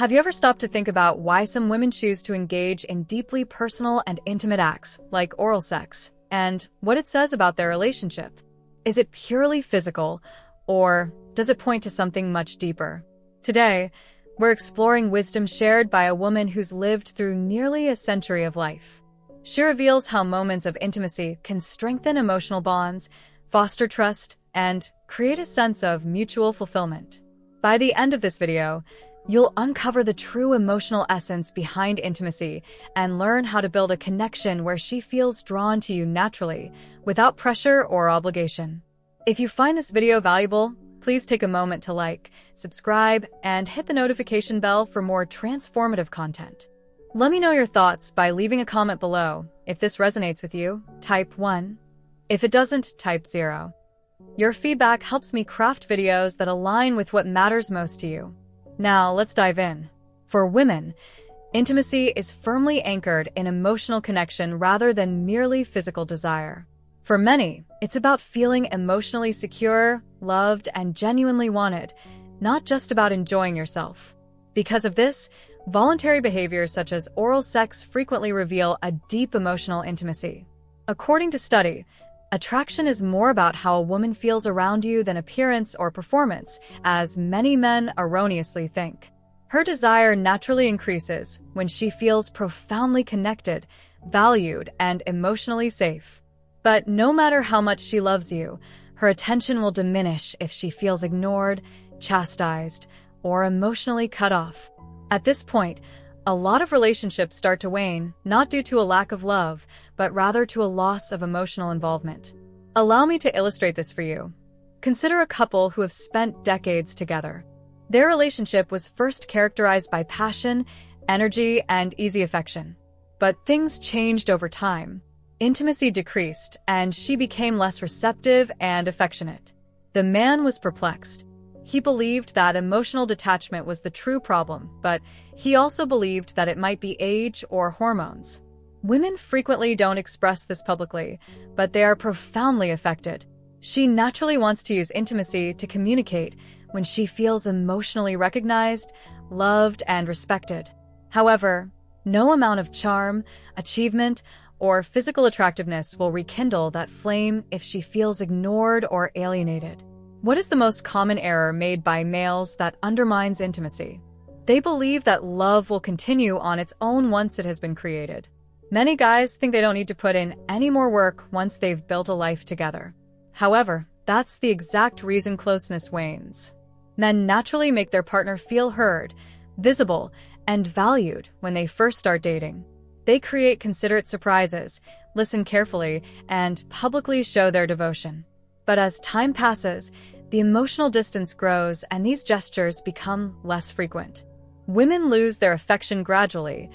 Have you ever stopped to think about why some women choose to engage in deeply personal and intimate acts, like oral sex, and what it says about their relationship? Is it purely physical, or does it point to something much deeper? Today, we're exploring wisdom shared by a woman who's lived through nearly a century of life. She reveals how moments of intimacy can strengthen emotional bonds, foster trust, and create a sense of mutual fulfillment. By the end of this video, you'll uncover the true emotional essence behind intimacy and learn how to build a connection where she feels drawn to you naturally, without pressure or obligation. If you find this video valuable, please take a moment to like, subscribe, and hit the notification bell for more transformative content. Let me know your thoughts by leaving a comment below. If this resonates with you, type 1. If it doesn't, type 0. Your feedback helps me craft videos that align with what matters most to you. Now, let's dive in. For women, intimacy is firmly anchored in emotional connection rather than merely physical desire. For many, it's about feeling emotionally secure, loved, and genuinely wanted, not just about enjoying yourself. Because of this, voluntary behaviors such as oral sex frequently reveal a deep emotional intimacy. According to study, attraction is more about how a woman feels around you than appearance or performance, as many men erroneously think. Her desire naturally increases when she feels profoundly connected, valued, and emotionally safe. But no matter how much she loves you, her attention will diminish if she feels ignored, chastised, or emotionally cut off. At this point, a lot of relationships start to wane, not due to a lack of love, but rather to a loss of emotional involvement. Allow me to illustrate this for you. Consider a couple who have spent decades together. Their relationship was first characterized by passion, energy, and easy affection. But things changed over time. Intimacy decreased, and she became less receptive and affectionate. The man was perplexed. He believed that emotional detachment was the true problem, but he also believed that it might be age or hormones. Women frequently don't express this publicly, but they are profoundly affected. She naturally wants to use intimacy to communicate when she feels emotionally recognized, loved, and respected. However, no amount of charm, achievement, or physical attractiveness will rekindle that flame if she feels ignored or alienated. What is the most common error made by males that undermines intimacy? They believe that love will continue on its own once it has been created. Many guys think they don't need to put in any more work once they've built a life together. However, that's the exact reason closeness wanes. Men naturally make their partner feel heard, visible, and valued when they first start dating. They create considerate surprises, listen carefully, and publicly show their devotion. But as time passes, the emotional distance grows and these gestures become less frequent. Women lose their affection gradually.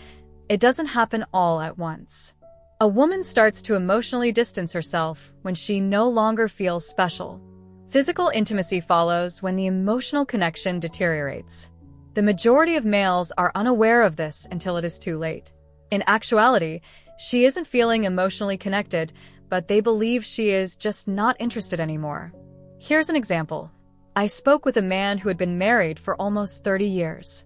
It doesn't happen all at once. A woman starts to emotionally distance herself when she no longer feels special. Physical intimacy follows when the emotional connection deteriorates. The majority of males are unaware of this until it is too late. In actuality, she isn't feeling emotionally connected, but they believe she is just not interested anymore. Here's an example. I spoke with a man who had been married for almost 30 years.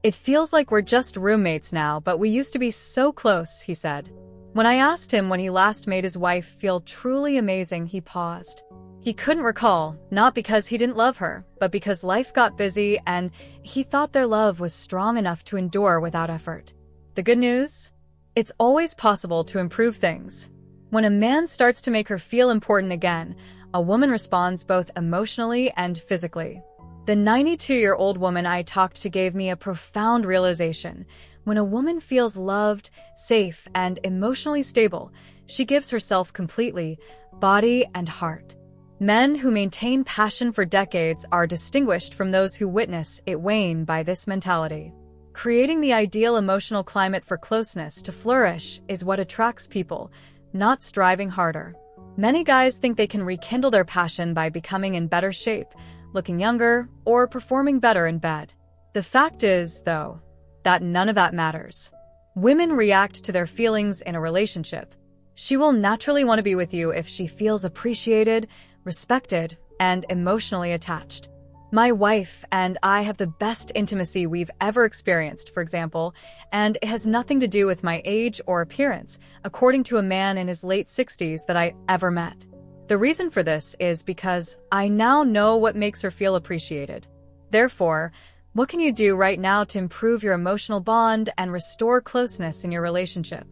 "It feels like we're just roommates now, but we used to be so close," he said. When I asked him when he last made his wife feel truly amazing, he paused. He couldn't recall, not because he didn't love her, but because life got busy and he thought their love was strong enough to endure without effort. The good news? It's always possible to improve things. When a man starts to make her feel important again, a woman responds both emotionally and physically. The 92-year-old woman I talked to gave me a profound realization. When a woman feels loved, safe, and emotionally stable, she gives herself completely, body and heart. Men who maintain passion for decades are distinguished from those who witness it wane by this mentality. Creating the ideal emotional climate for closeness to flourish is what attracts people, not striving harder. Many guys think they can rekindle their passion by becoming in better shape, looking younger, or performing better in bed. The fact is, though, that none of that matters. Women react to their feelings in a relationship. She will naturally want to be with you if she feels appreciated, respected, and emotionally attached. My wife and I have the best intimacy we've ever experienced, for example, and it has nothing to do with my age or appearance, according to a man in his late 60s that I ever met. The reason for this is because I now know what makes her feel appreciated. Therefore, what can you do right now to improve your emotional bond and restore closeness in your relationship?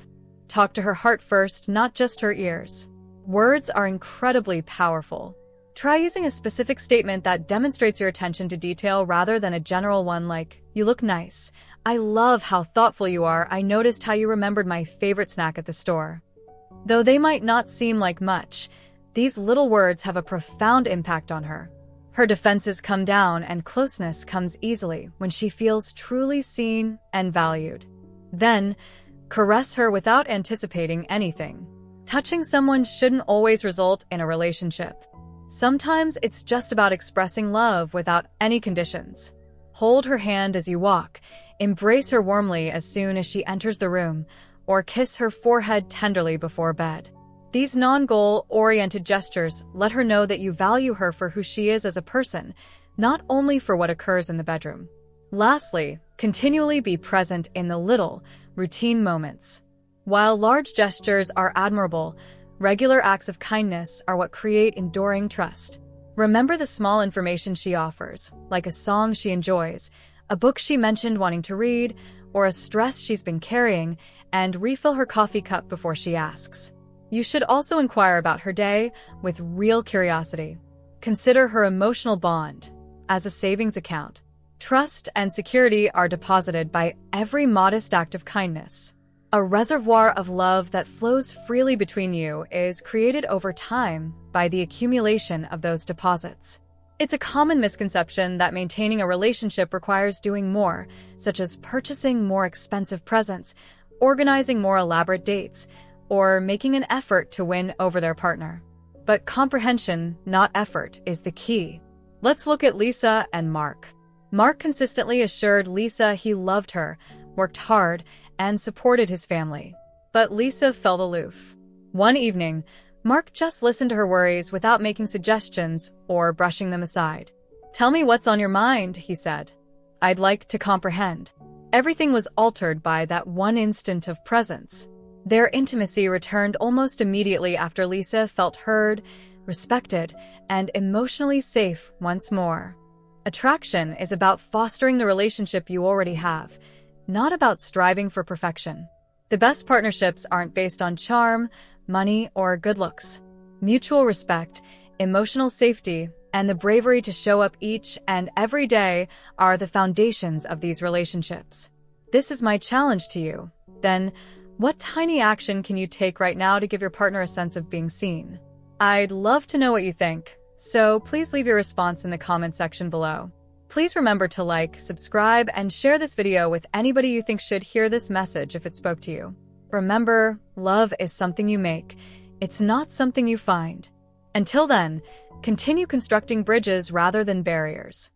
Talk to her heart first, not just her ears. Words are incredibly powerful. Try using a specific statement that demonstrates your attention to detail rather than a general one like, "You look nice. I love how thoughtful you are. I noticed how you remembered my favorite snack at the store." Though they might not seem like much, these little words have a profound impact on her. Her defenses come down and closeness comes easily when she feels truly seen and valued. Then, caress her without anticipating anything. Touching someone shouldn't always result in a relationship. Sometimes it's just about expressing love without any conditions. Hold her hand as you walk, embrace her warmly as soon as she enters the room, or kiss her forehead tenderly before bed. These non-goal-oriented gestures let her know that you value her for who she is as a person, not only for what occurs in the bedroom. Lastly, continually be present in the little, routine moments. While large gestures are admirable, regular acts of kindness are what create enduring trust. Remember the small information she offers, like a song she enjoys, a book she mentioned wanting to read, or a stress she's been carrying, and refill her coffee cup before she asks. You should also inquire about her day with real curiosity. Consider her emotional bond as a savings account. Trust and security are deposited by every modest act of kindness. A reservoir of love that flows freely between you is created over time by the accumulation of those deposits. It's a common misconception that maintaining a relationship requires doing more, such as purchasing more expensive presents, organizing more elaborate dates, or making an effort to win over their partner. But comprehension, not effort, is the key. Let's look at Lisa and Mark. Mark consistently assured Lisa he loved her, worked hard, and supported his family. But Lisa felt aloof. One evening, Mark just listened to her worries without making suggestions or brushing them aside. "Tell me what's on your mind," he said. "I'd like to comprehend." Everything was altered by that one instant of presence. Their intimacy returned almost immediately after Lisa felt heard, respected, and emotionally safe once more. Attraction is about fostering the relationship you already have, not about striving for perfection. The best partnerships aren't based on charm, money, or good looks. Mutual respect, emotional safety, and the bravery to show up each and every day are the foundations of these relationships. This is my challenge to you. Then, what tiny action can you take right now to give your partner a sense of being seen? I'd love to know what you think, so please leave your response in the comment section below. Please remember to like, subscribe, and share this video with anybody you think should hear this message if it spoke to you. Remember, love is something you make. It's not something you find. Until then, continue constructing bridges rather than barriers.